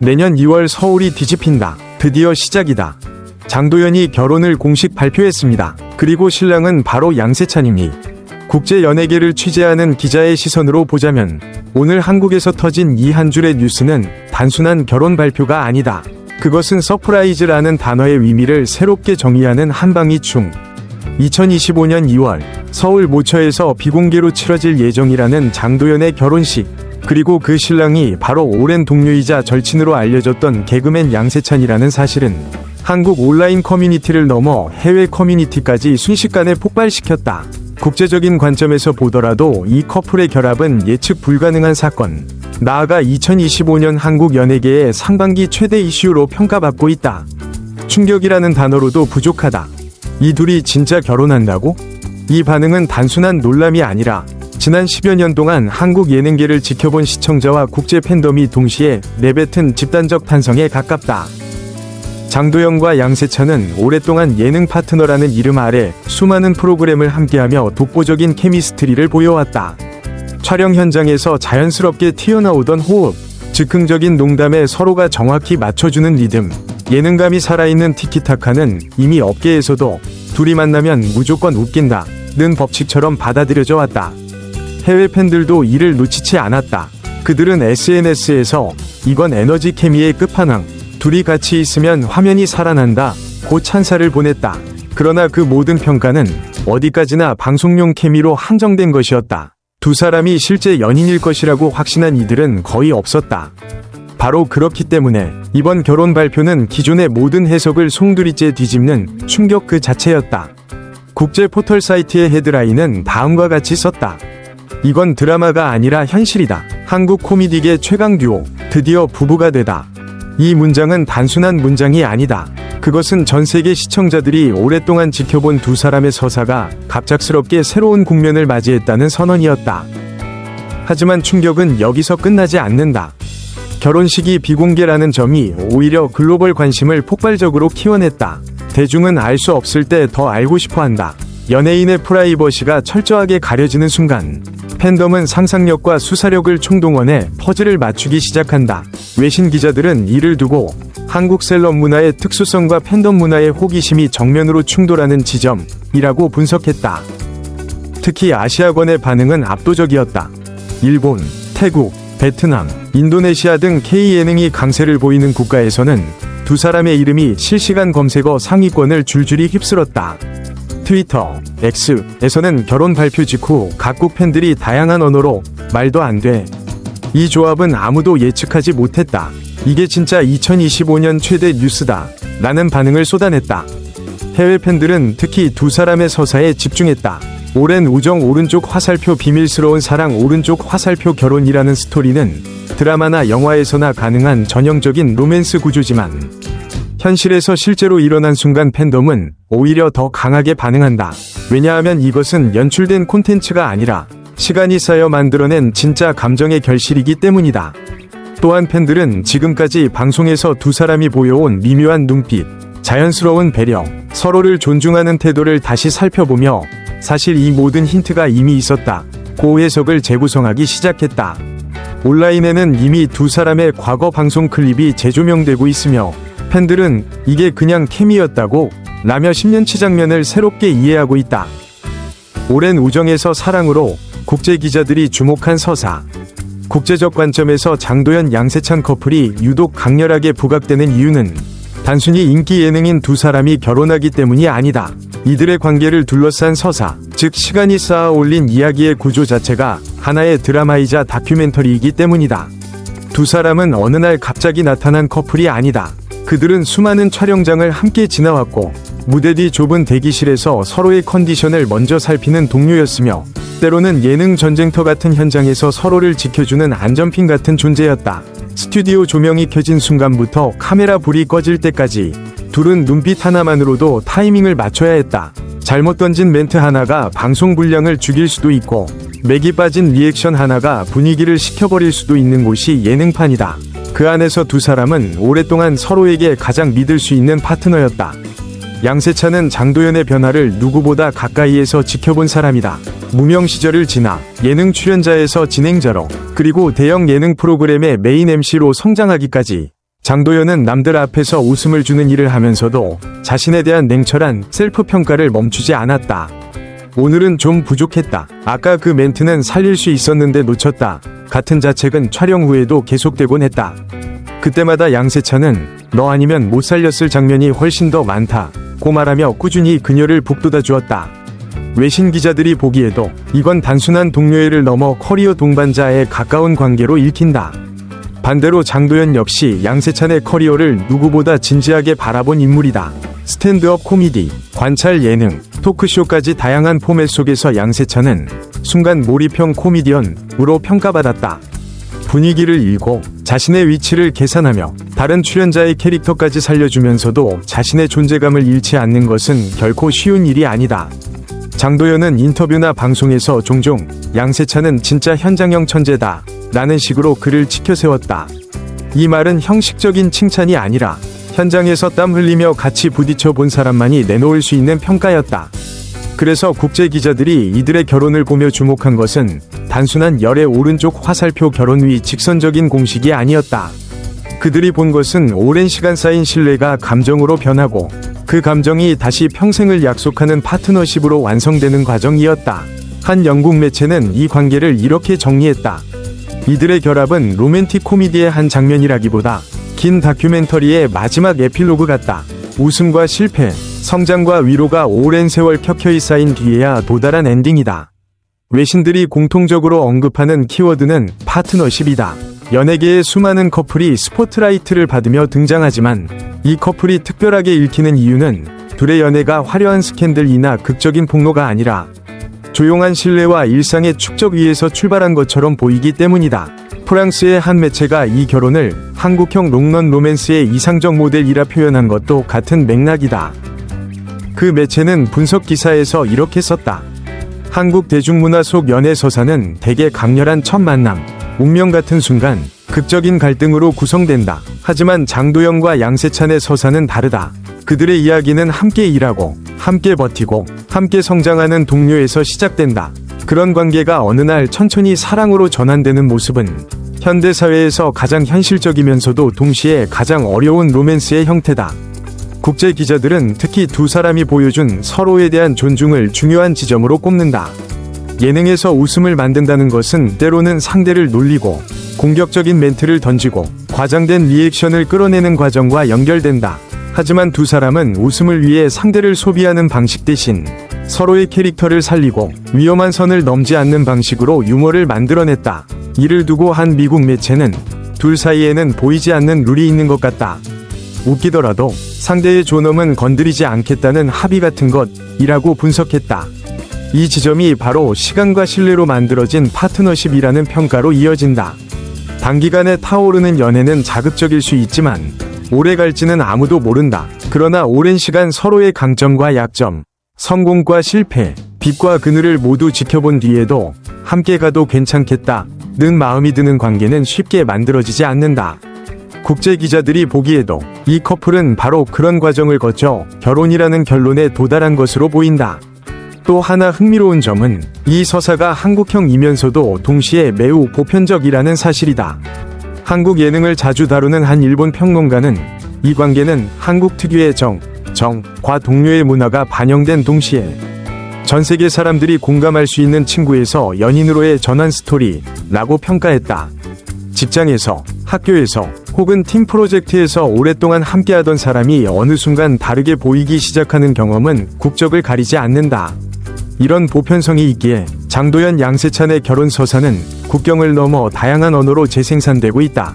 내년 2월 서울이 뒤집힌다. 드디어 시작이다. 장도연이 결혼을 공식 발표했습니다. 그리고 신랑은 바로 양세찬이니. 국제 연예계를 취재하는 기자의 시선으로 보자면 오늘 한국에서 터진 이 한 줄의 뉴스는 단순한 결혼 발표가 아니다. 그것은 서프라이즈라는 단어의 의미를 새롭게 정의하는 한방위 충. 2025년 2월 서울 모처에서 비공개로 치러질 예정이라는 장도연의 결혼식. 그리고 그 신랑이 바로 오랜 동료이자 절친으로 알려졌던 개그맨 양세찬이라는 사실은 한국 온라인 커뮤니티를 넘어 해외 커뮤니티까지 순식간에 폭발시켰다. 국제적인 관점에서 보더라도 이 커플의 결합은 예측 불가능한 사건. 나아가 2025년 한국 연예계의 상반기 최대 이슈로 평가받고 있다. 충격이라는 단어로도 부족하다. 이 둘이 진짜 결혼한다고? 이 반응은 단순한 놀람이 아니라 지난 10여 년 동안 한국 예능계를 지켜본 시청자와 국제 팬덤이 동시에 내뱉은 집단적 탄성에 가깝다. 장도연과 양세찬은 오랫동안 예능 파트너라는 이름 아래 수많은 프로그램을 함께하며 독보적인 케미스트리를 보여왔다. 촬영 현장에서 자연스럽게 튀어나오던 호흡, 즉흥적인 농담에 서로가 정확히 맞춰주는 리듬, 예능감이 살아있는 티키타카는 이미 업계에서도 둘이 만나면 무조건 웃긴다는 법칙처럼 받아들여져 왔다. 해외 팬들도 이를 놓치지 않았다. 그들은 SNS에서 이건 에너지 케미의 끝판왕, 둘이 같이 있으면 화면이 살아난다 고 찬사를 보냈다. 그러나 그 모든 평가는 어디까지나 방송용 케미로 한정된 것이었다. 두 사람이 실제 연인일 것이라고 확신한 이들은 거의 없었다. 바로 그렇기 때문에 이번 결혼 발표는 기존의 모든 해석을 송두리째 뒤집는 충격 그 자체였다. 국제 포털 사이트의 헤드라인은 다음과 같이 썼다. 이건 드라마가 아니라 현실이다. 한국 코미디계 최강 듀오, 드디어 부부가 되다. 이 문장은 단순한 문장이 아니다. 그것은 전 세계 시청자들이 오랫동안 지켜본 두 사람의 서사가 갑작스럽게 새로운 국면을 맞이했다는 선언이었다. 하지만 충격은 여기서 끝나지 않는다. 결혼식이 비공개라는 점이 오히려 글로벌 관심을 폭발적으로 키워냈다. 대중은 알 수 없을 때 더 알고 싶어한다. 연예인의 프라이버시가 철저하게 가려지는 순간 팬덤은 상상력과 수사력을 총동원해 퍼즐을 맞추기 시작한다. 외신 기자들은 이를 두고 한국 셀럽 문화의 특수성과 팬덤 문화의 호기심이 정면으로 충돌하는 지점이라고 분석했다. 특히 아시아권의 반응은 압도적이었다. 일본, 태국, 베트남, 인도네시아 등 K-예능이 강세를 보이는 국가에서는 두 사람의 이름이 실시간 검색어 상위권을 줄줄이 휩쓸었다. 트위터, X에서는 결혼 발표 직후 각국 팬들이 다양한 언어로 말도 안 돼. 이 조합은 아무도 예측하지 못했다. 이게 진짜 2025년 최대 뉴스다. 라는 반응을 쏟아냈다. 해외 팬들은 특히 두 사람의 서사에 집중했다. 오랜 우정 오른쪽 화살표 비밀스러운 사랑 오른쪽 화살표 결혼이라는 스토리는 드라마나 영화에서나 가능한 전형적인 로맨스 구조지만 현실에서 실제로 일어난 순간 팬덤은 오히려 더 강하게 반응한다. 왜냐하면 이것은 연출된 콘텐츠가 아니라 시간이 쌓여 만들어낸 진짜 감정의 결실이기 때문이다. 또한 팬들은 지금까지 방송에서 두 사람이 보여온 미묘한 눈빛, 자연스러운 배려, 서로를 존중하는 태도를 다시 살펴보며 사실 이 모든 힌트가 이미 있었다. 고 해석을 재구성하기 시작했다. 온라인에는 이미 두 사람의 과거 방송 클립이 재조명되고 있으며 팬들은 이게 그냥 케미였다고 라며 10년치 장면을 새롭게 이해하고 있다. 오랜 우정에서 사랑으로 국제 기자들이 주목한 서사. 국제적 관점에서 장도연 양세찬 커플이 유독 강렬하게 부각되는 이유는 단순히 인기 예능인 두 사람이 결혼하기 때문이 아니다. 이들의 관계를 둘러싼 서사, 즉 시간이 쌓아 올린 이야기의 구조 자체가 하나의 드라마이자 다큐멘터리이기 때문이다. 두 사람은 어느 날 갑자기 나타난 커플이 아니다. 그들은 수많은 촬영장을 함께 지나왔고 무대 뒤 좁은 대기실에서 서로의 컨디션을 먼저 살피는 동료였으며 때로는 예능 전쟁터 같은 현장에서 서로를 지켜주는 안전핀 같은 존재였다. 스튜디오 조명이 켜진 순간부터 카메라 불이 꺼질 때까지 둘은 눈빛 하나만으로도 타이밍을 맞춰야 했다. 잘못 던진 멘트 하나가 방송 분량을 죽일 수도 있고 맥이 빠진 리액션 하나가 분위기를 식혀버릴 수도 있는 곳이 예능판이다. 그 안에서 두 사람은 오랫동안 서로에게 가장 믿을 수 있는 파트너였다. 양세찬은 장도연의 변화를 누구보다 가까이에서 지켜본 사람이다. 무명 시절을 지나 예능 출연자에서 진행자로 그리고 대형 예능 프로그램의 메인 MC로 성장하기까지 장도연은 남들 앞에서 웃음을 주는 일을 하면서도 자신에 대한 냉철한 셀프 평가를 멈추지 않았다. 오늘은 좀 부족했다. 아까 그 멘트는 살릴 수 있었는데 놓쳤다. 같은 자책은 촬영 후에도 계속되곤 했다. 그때마다 양세찬은 너 아니면 못 살렸을 장면이 훨씬 더 많다 고 말하며 꾸준히 그녀를 북돋아 주었다. 외신 기자들이 보기에도 이건 단순한 동료애를 넘어 커리어 동반자에 가까운 관계로 읽힌다. 반대로 장도연 역시 양세찬의 커리어를 누구보다 진지하게 바라본 인물이다. 스탠드업 코미디, 관찰 예능, 토크쇼까지 다양한 포맷 속에서 양세찬은 순간 몰입형 코미디언으로 평가받았다. 분위기를 읽고 자신의 위치를 계산하며 다른 출연자의 캐릭터까지 살려주면서도 자신의 존재감을 잃지 않는 것은 결코 쉬운 일이 아니다. 장도연은 인터뷰나 방송에서 종종 양세찬은 진짜 현장형 천재다 라는 식으로 그를 치켜세웠다. 이 말은 형식적인 칭찬이 아니라 현장에서 땀 흘리며 같이 부딪혀 본 사람만이 내놓을 수 있는 평가였다. 그래서 국제 기자들이 이들의 결혼을 보며 주목한 것은 단순한 열의 오른쪽 화살표 결혼 위 직선적인 공식이 아니었다. 그들이 본 것은 오랜 시간 쌓인 신뢰가 감정으로 변하고 그 감정이 다시 평생을 약속하는 파트너십으로 완성되는 과정이었다. 한 영국 매체는 이 관계를 이렇게 정리했다. 이들의 결합은 로맨틱 코미디의 한 장면이라기보다 긴 다큐멘터리의 마지막 에필로그 같다. 웃음과 실패, 성장과 위로가 오랜 세월 켜켜이 쌓인 뒤에야 도달한 엔딩이다. 외신들이 공통적으로 언급하는 키워드는 파트너십이다. 연예계의 수많은 커플이 스포트라이트를 받으며 등장하지만 이 커플이 특별하게 읽히는 이유는 둘의 연애가 화려한 스캔들이나 극적인 폭로가 아니라 조용한 신뢰와 일상의 축적 위에서 출발한 것처럼 보이기 때문이다. 프랑스의 한 매체가 이 결혼을 한국형 롱런 로맨스의 이상적 모델이라 표현한 것도 같은 맥락이다. 그 매체는 분석 기사에서 이렇게 썼다. 한국 대중문화 속 연애 서사는 대개 강렬한 첫 만남, 운명 같은 순간, 극적인 갈등으로 구성된다. 하지만 장도연과 양세찬의 서사는 다르다. 그들의 이야기는 함께 일하고, 함께 버티고, 함께 성장하는 동료에서 시작된다. 그런 관계가 어느 날 천천히 사랑으로 전환되는 모습은 현대사회에서 가장 현실적이면서도 동시에 가장 어려운 로맨스의 형태다. 국제 기자들은 특히 두 사람이 보여준 서로에 대한 존중을 중요한 지점으로 꼽는다. 예능에서 웃음을 만든다는 것은 때로는 상대를 놀리고 공격적인 멘트를 던지고 과장된 리액션을 끌어내는 과정과 연결된다. 하지만 두 사람은 웃음을 위해 상대를 소비하는 방식 대신 서로의 캐릭터를 살리고 위험한 선을 넘지 않는 방식으로 유머를 만들어냈다. 이를 두고 한 미국 매체는 둘 사이에는 보이지 않는 룰이 있는 것 같다. 웃기더라도 상대의 존엄은 건드리지 않겠다는 합의 같은 것이라고 분석했다. 이 지점이 바로 시간과 신뢰로 만들어진 파트너십이라는 평가로 이어진다. 단기간에 타오르는 연애는 자극적일 수 있지만 오래 갈지는 아무도 모른다. 그러나 오랜 시간 서로의 강점과 약점, 성공과 실패, 빛과 그늘을 모두 지켜본 뒤에도 함께 가도 괜찮겠다는 마음이 드는 관계는 쉽게 만들어지지 않는다. 국제 기자들이 보기에도 이 커플은 바로 그런 과정을 거쳐 결혼이라는 결론에 도달한 것으로 보인다. 또 하나 흥미로운 점은 이 서사가 한국형이면서도 동시에 매우 보편적이라는 사실이다. 한국 예능을 자주 다루는 한 일본 평론가는 이 관계는 한국 특유의 정과 동료의 문화가 반영된 동시에 전 세계 사람들이 공감할 수 있는 친구에서 연인으로의 전환 스토리라고 평가했다. 직장에서, 학교에서, 혹은 팀 프로젝트에서 오랫동안 함께하던 사람이 어느 순간 다르게 보이기 시작하는 경험은 국적을 가리지 않는다. 이런 보편성이 있기에 장도연 양세찬의 결혼 서사는 국경을 넘어 다양한 언어로 재생산되고 있다.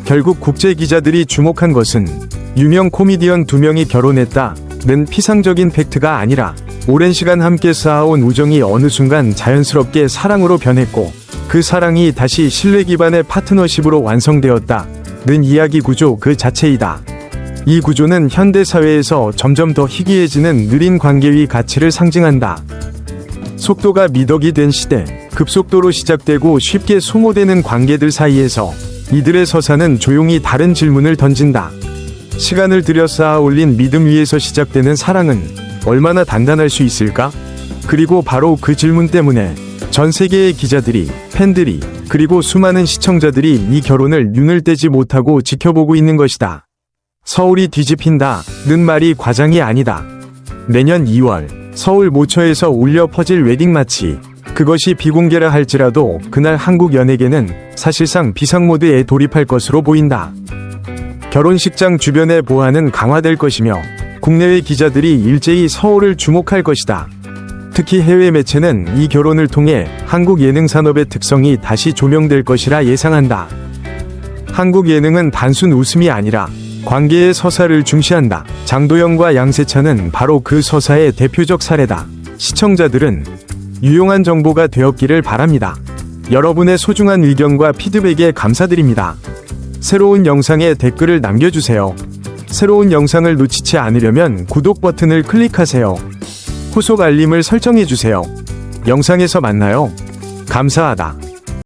결국 국제 기자들이 주목한 것은 유명 코미디언 두 명이 결혼했다는 피상적인 팩트가 아니라 오랜 시간 함께 쌓아온 우정이 어느 순간 자연스럽게 사랑으로 변했고 그 사랑이 다시 신뢰 기반의 파트너십으로 완성되었다는 이야기 구조 그 자체이다. 이 구조는 현대사회에서 점점 더 희귀해지는 느린 관계의 가치를 상징한다. 속도가 미덕이 된 시대, 급속도로 시작되고 쉽게 소모되는 관계들 사이에서 이들의 서사는 조용히 다른 질문을 던진다. 시간을 들여 쌓아 올린 믿음 위에서 시작되는 사랑은 얼마나 단단할 수 있을까? 그리고 바로 그 질문 때문에 전 세계의 기자들이, 팬들이, 그리고 수많은 시청자들이 이 결혼을 눈을 떼지 못하고 지켜보고 있는 것이다. 서울이 뒤집힌다는 말이 과장이 아니다. 내년 2월 서울 모처에서 울려 퍼질 웨딩 마치. 그것이 비공개라 할지라도 그날 한국 연예계는 사실상 비상모드에 돌입할 것으로 보인다. 결혼식장 주변의 보안은 강화될 것이며 국내외 기자들이 일제히 서울을 주목할 것이다. 특히 해외 매체는 이 결혼을 통해 한국 예능 산업의 특성이 다시 조명될 것이라 예상한다. 한국 예능은 단순 웃음이 아니라 관계의 서사를 중시한다. 장도연과 양세찬은 바로 그 서사의 대표적 사례다. 시청자들은 유용한 정보가 되었기를 바랍니다. 여러분의 소중한 의견과 피드백에 감사드립니다. 새로운 영상에 댓글을 남겨주세요. 새로운 영상을 놓치지 않으려면 구독 버튼을 클릭하세요. 후속 알림을 설정해주세요. 영상에서 만나요. 감사하다.